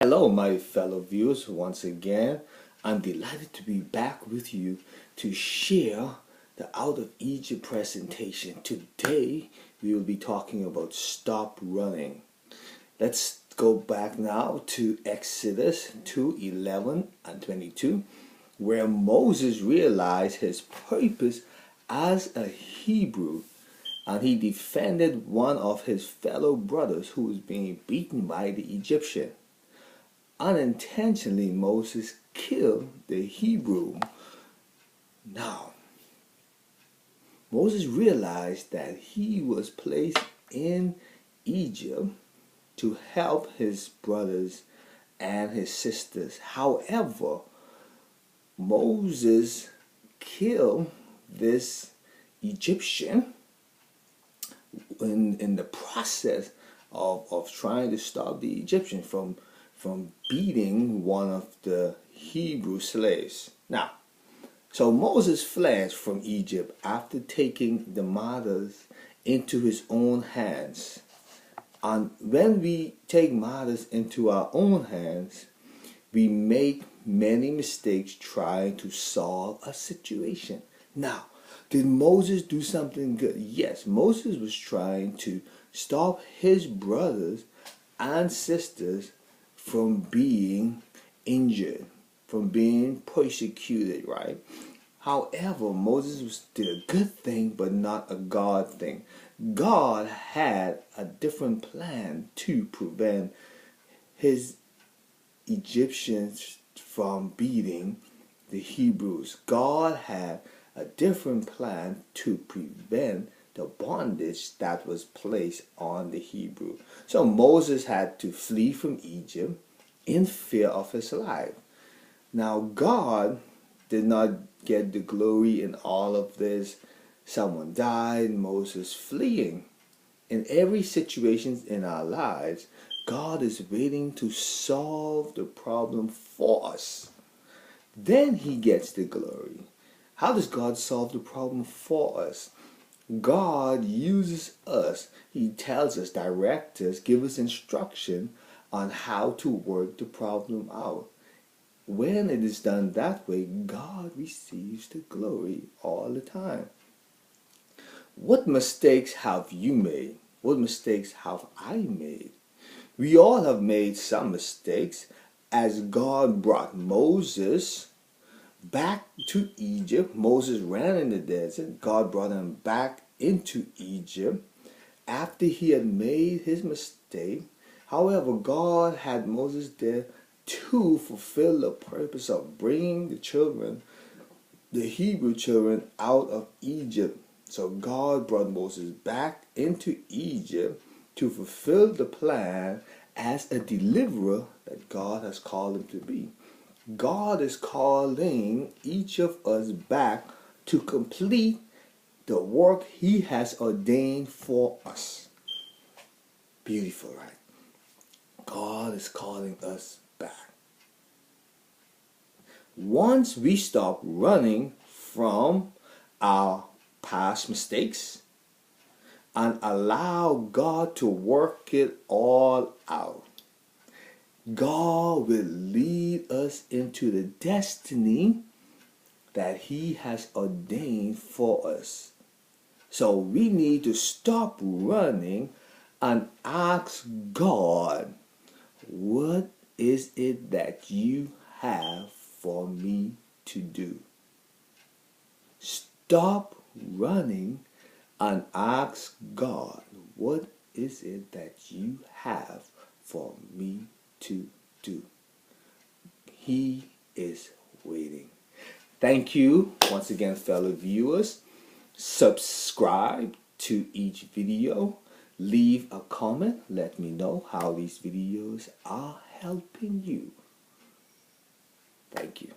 Hello, my fellow viewers. Once again, I'm delighted to be back with you to share the Out of Egypt presentation. Today, we will be talking about stop running. Let's go back now to Exodus 2:11 and 22, where Moses realized his purpose as a Hebrew, and he defended one of his fellow brothers who was being beaten by the Egyptian. Unintentionally, Moses killed the Hebrew. Now, Moses realized that he was placed in Egypt to help his brothers and his sisters. However, Moses killed this Egyptian in the process of trying to stop the Egyptian from beating one of the Hebrew slaves. Now, so Moses fled from Egypt after taking the matters into his own hands. And when we take matters into our own hands, we make many mistakes trying to solve a situation. Now, did Moses do something good? Yes, Moses was trying to stop his brothers and sisters from being injured, from being persecuted, right? However, Moses did a good thing, but not a God thing. God had a different plan to prevent his Egyptians from beating the Hebrews. God had a different plan to prevent the bondage that was placed on the Hebrew. So Moses had to flee from Egypt in fear of his life. Now, God did not get the glory in all of this. Someone died, Moses fleeing. In every situation in our lives, God is waiting to solve the problem for us. Then he gets the glory. How does God solve the problem for us? God uses us. He tells us, directs us, gives us instruction on how to work the problem out. When it is done that way, God receives the glory all the time. What mistakes have you made? What mistakes have I made? We all have made some mistakes. As God brought Moses back to Egypt, Moses ran in the desert. God brought him back into Egypt after he had made his mistake. However, God had Moses there to fulfill the purpose of bringing the Hebrew children out of Egypt. So God brought Moses back into Egypt to fulfill the plan as a deliverer that God has called him to be. God is calling each of us back to complete the work he has ordained for us. Beautiful, right? God is calling us back. Once we stop running from our past mistakes and allow God to work it all out, God will lead us into the destiny that he has ordained for us. So we need to stop running and ask God, what is it that you have for me to do? Stop running and ask God, what is it that you have for me to do? He is waiting. Thank you once again, fellow viewers. Subscribe to each video. Leave a comment. Let me know how these videos are helping you. Thank you.